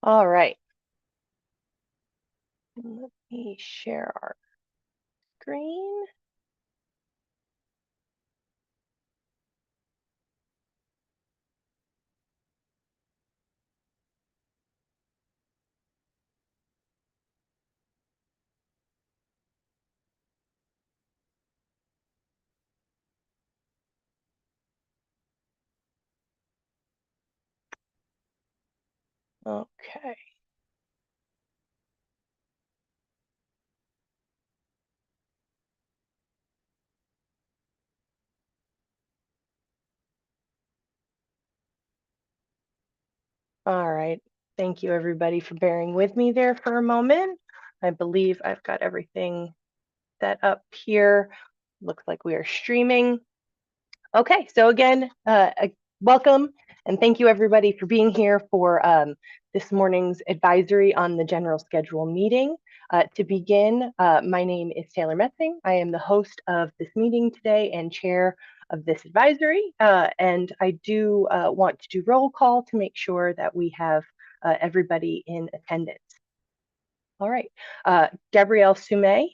All right. Let me share our screen. Okay. All right. Thank you, everybody, for bearing with me there for a moment. I believe I've got everything set up here. Looks like we are streaming. Okay, so again, welcome and thank you, everybody, for being here for this morning's advisory on the general schedule meeting. To begin, my name is Taylor Messing. I am the host of this meeting today and chair of this advisory. And I do want to do roll call to make sure that we have everybody in attendance. All right, Gabrielle Sumay,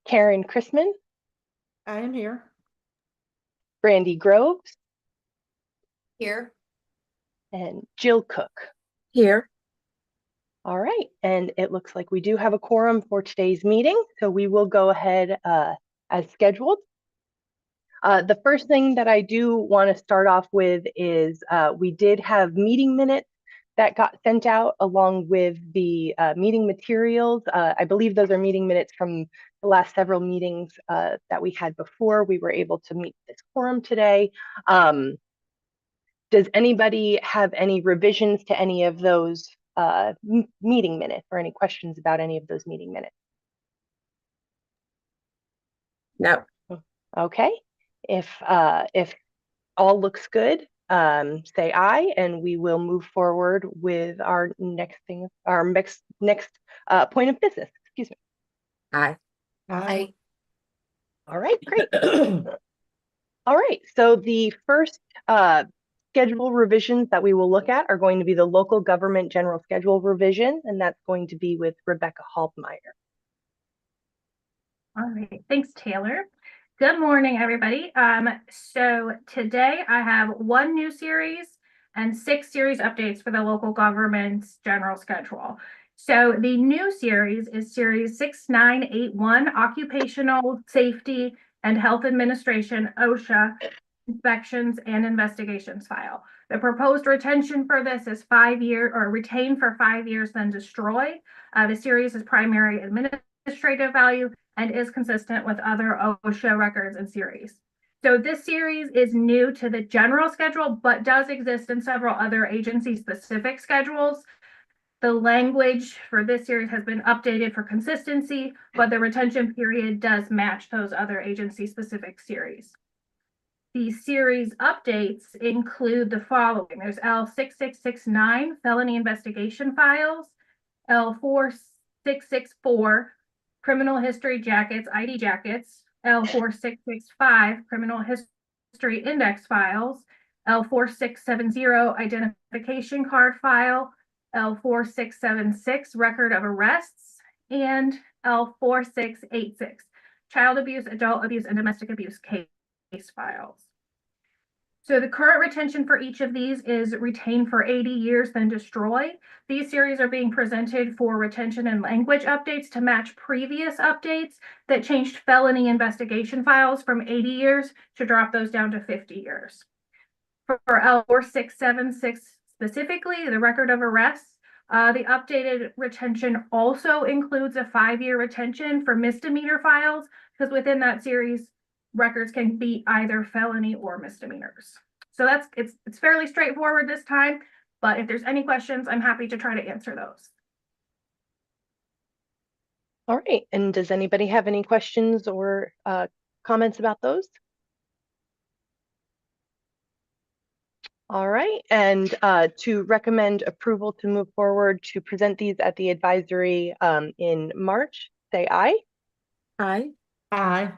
Karen Chrisman, I am here. Brandy Groves, Here. and Jill Cook. Here. All right, and it looks like we do have a quorum for today's meeting, so we will go ahead as scheduled. The first thing that I do want to start off with is we did have meeting minutes that got sent out along with the meeting materials. I believe those are meeting minutes from the last several meetings that we had before we were able to meet this quorum today. Does anybody have any revisions to any of those meeting minutes or any questions about any of those meeting minutes? No. Okay. If all looks good, say aye, and we will move forward with our next thing, our next point of business. Excuse me. Aye. Aye. All right, great. All right, so the first schedule revisions that we will look at are going to be the local government general schedule revision, and that's going to be with Rebecca Halbmeyer. All right, thanks, Taylor. Good morning, everybody. So today I have one new series and 6 series updates for the local government's general schedule. So the new series is series 6981, Occupational Safety and Health Administration, OSHA, Inspections and Investigations file. The proposed retention for this is 5 years, or retain for 5 years, then destroy. The series is primary administrative value and is consistent with other OSHA records and series. So this series is new to the general schedule, but does exist in several other agency-specific schedules. The language for this series has been updated for consistency, but the retention period does match those other agency-specific series. The series updates include the following. There's L6669, felony investigation files, L4664, criminal history jackets, ID jackets, L4665, criminal history index files, L4670, identification card file, L4676, record of arrests, and L4686, child abuse, adult abuse, and domestic abuse case files. So the current retention for each of these is retain for 80 years, then destroy. These series are being presented for retention and language updates to match previous updates that changed felony investigation files from 80 years to drop those down to 50 years. For L4676 specifically, the record of arrests, the updated retention also includes a 5-year retention for misdemeanor files, because within that series, records can be either felony or misdemeanors. So it's fairly straightforward this time, but if there's any questions, I'm happy to try to answer those. All right, and does anybody have any questions or comments about those? All right, and to recommend approval to move forward to present these at the advisory in March, say aye. Aye. Aye.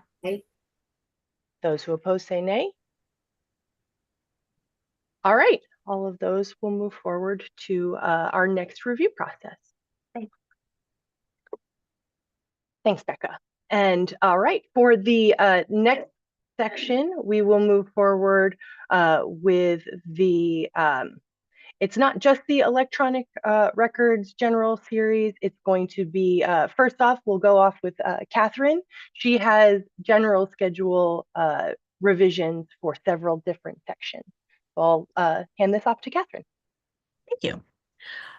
Those who oppose say nay. All right, all of those will move forward to our next review process. Thanks, Becca. And all right, for the next section, we will move forward with the, it's not just the electronic records general series. It's going to be, first off, we'll go off with Catherine. She has general schedule revisions for several different sections. So I'll hand this off to Catherine. Thank you.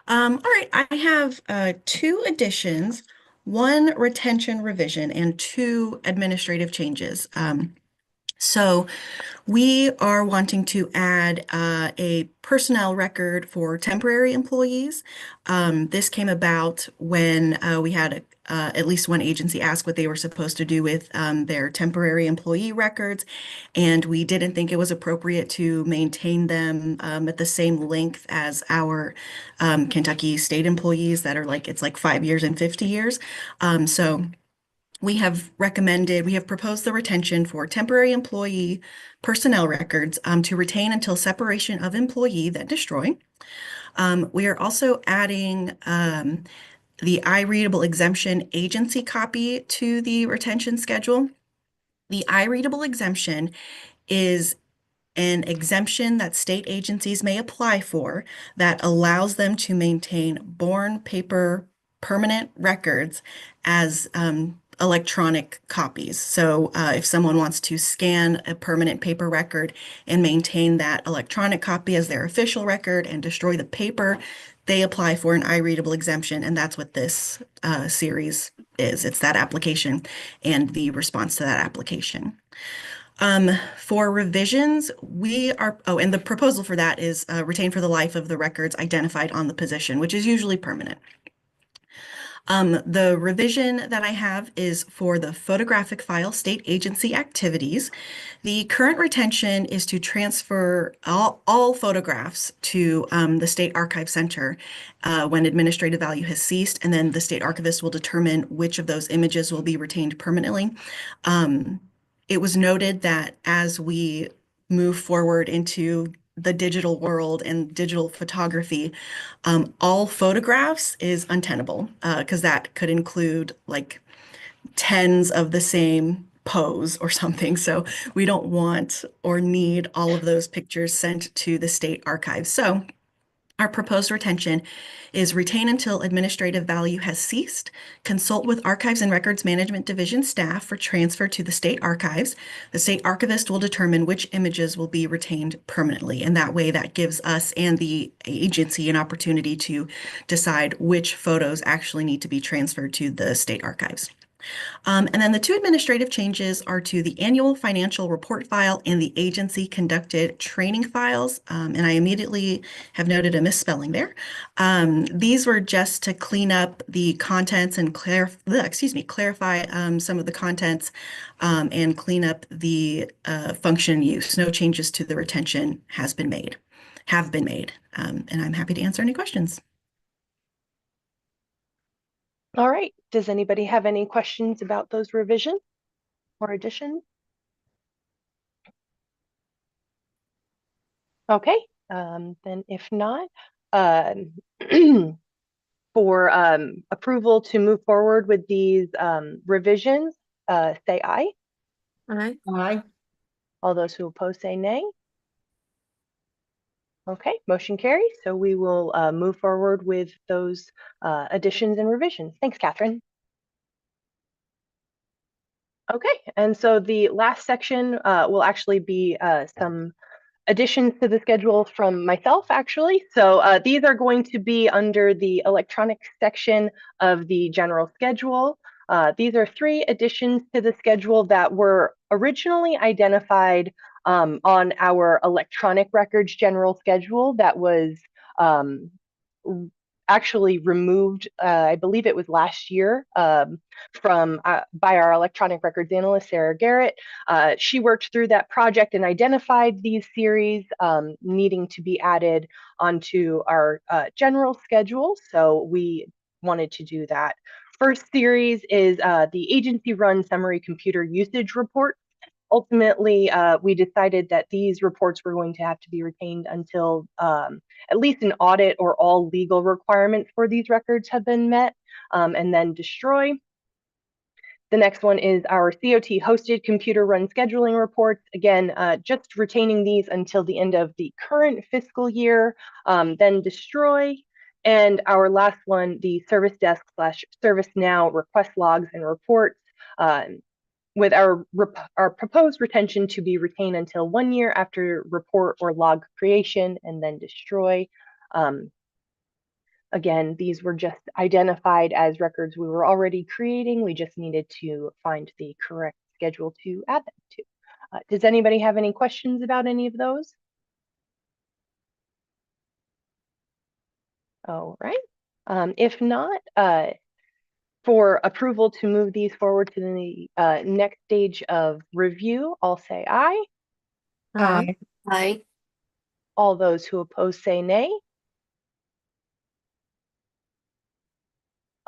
All right, I have two additions, one retention revision, and two administrative changes. So we are wanting to add a personnel record for temporary employees. This came about when we had at least one agency ask what they were supposed to do with their temporary employee records, and we didn't think it was appropriate to maintain them at the same length as our Kentucky state employees that are it's like 5 years and 50 years. So we have proposed the retention for temporary employee personnel records to retain until separation of employee, then destroy. We are also adding the iReadable exemption agency copy to the retention schedule. The iReadable exemption is an exemption that state agencies may apply for that allows them to maintain born paper permanent records as electronic copies. So if someone wants to scan a permanent paper record and maintain that electronic copy as their official record and destroy the paper, they apply for an iReadable exemption, and that's what this series is. It's that application and the response to that application. For revisions, and the proposal for that is retain for the life of the records identified on the position, which is usually permanent. The revision that I have is for the photographic file state agency activities. The current retention is to transfer all photographs to the State Archive Center when administrative value has ceased, and then the state archivist will determine which of those images will be retained permanently. It was noted that as we move forward into the digital world and digital photography, all photographs is untenable because that could include like tens of the same pose or something. So we don't want or need all of those pictures sent to the state archives. So our proposed retention is retain until administrative value has ceased, consult with Archives and Records Management Division staff for transfer to the state archives. The state archivist will determine which images will be retained permanently, and that way that gives us and the agency an opportunity to decide which photos actually need to be transferred to the state archives. And then the two administrative changes are to the annual financial report file and the agency conducted training files. And I immediately have noted a misspelling there. These were just to clean up the contents and clarify some of the contents and clean up the function use. No changes to the retention have been made. And I'm happy to answer any questions. All right, does anybody have any questions about those revisions or additions? Okay, then if not, for approval to move forward with these revisions, say aye. Aye. Aye. All those who oppose say nay. Okay, motion carries. So we will move forward with those additions and revisions. Thanks, Catherine. Okay, and so the last section will actually be some additions to the schedule from myself, actually. So these are going to be under the electronic section of the general schedule. These are 3 additions to the schedule that were originally identified on our electronic records general schedule that was actually removed, I believe it was last year, by our electronic records analyst, Sarah Garrett. She worked through that project and identified these series needing to be added onto our general schedule. So we wanted to do that. First series is the agency run summary computer usage report. ultimately, we decided that these reports were going to have to be retained until at least an audit or all legal requirements for these records have been met, and then destroy. The next one is our COT hosted computer run scheduling reports. Again, just retaining these until the end of the current fiscal year, then destroy. And our last one, the service desk / ServiceNow request logs and reports, with our proposed retention to be retained until 1 year after report or log creation and then destroy. Again, these were just identified as records we were already creating. We just needed to find the correct schedule to add them to. Does anybody have any questions about any of those? All right. If not, for approval to move these forward to the next stage of review, I'll say aye. Aye. Aye. All those who oppose say nay.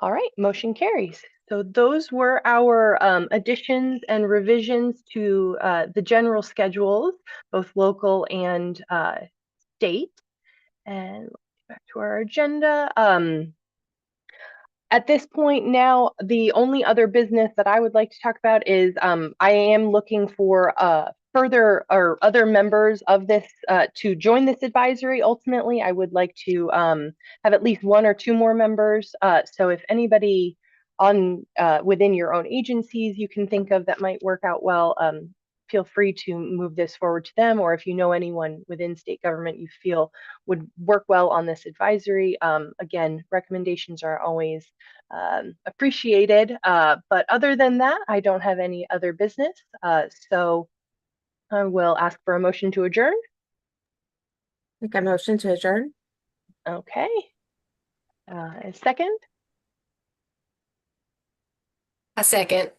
All right, motion carries. So those were our additions and revisions to the general schedules, both local and state. And back to our agenda. At this point now, the only other business that I would like to talk about is I am looking for further or other members of this to join this advisory. Ultimately, I would like to have at least 1 or 2 more members. So if anybody on within your own agencies you can think of that might work out well, feel free to move this forward to them, or if you know anyone within state government you feel would work well on this advisory. Again, recommendations are always appreciated, but other than that, I don't have any other business. So I will ask for a motion to adjourn. Make a motion to adjourn. Okay. A second? A second.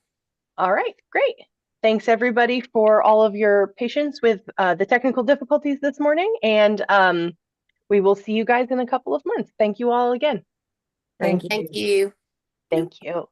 All right, great. Thanks everybody for all of your patience with the technical difficulties this morning, and we will see you guys in a couple of months. Thank you all again. Thank you. Thank you. Thank you.